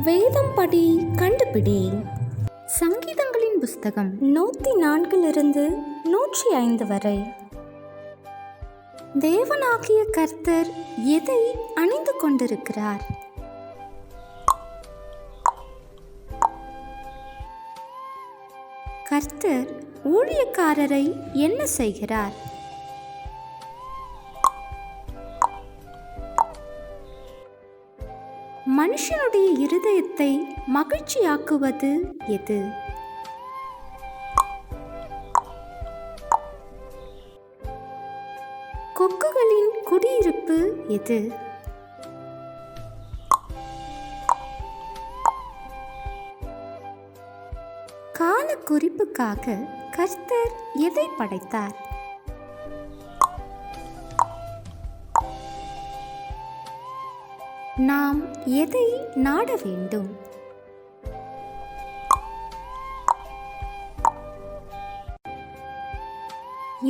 வேதம் படி கண்டுபிடி. சங்கீதங்களின் புஸ்தகம் 104 105 வரை. தேவனாகிய கர்த்தர் எதை அணிந்து கொண்டிருக்கிறார்? கர்த்தர் ஊழியக்காரரை என்ன செய்கிறார்? மனுஷனுடைய இருதயத்தை மகிழ்ச்சியாக்குவது எது? கொக்குகளின் குடியிருப்பு எது? கால குறிப்புக்காக கர்த்தர் எதை படைத்தார்? நாம் எதை நாட வேண்டும்?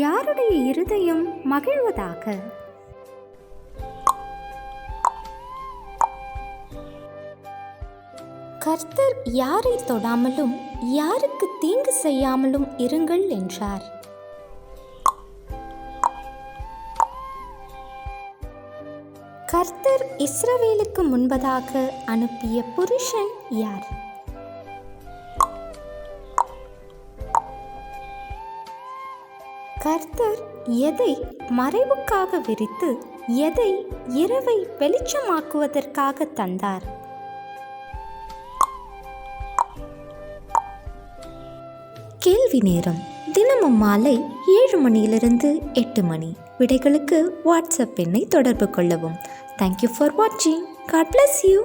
யாருடைய இருதயம் மகிழ்வதாக? கர்த்தர் யாரை தொடாமலும் யாருக்கு தீங்கு செய்யாமலும் இருங்கள் என்றார். கர்த்தர் இஸ்ரவேலுக்கு முன்பதாக அனுப்பிய புருஷன் யார்? கர்த்தர் எதை மறைவுக்காக விரித்து எதை இரவை வெளிச்சமாக்குவதற்காக தந்தார்? கேள்வி நேரம். தினமும் மாலை 7 மணியிலிருந்து 8 மணி. விடைகளுக்கு வாட்ஸ்அப் எண்ணை தொடர்பு கொள்ளவும். தேங்க்யூ ஃபார் வாட்சிங். God bless you.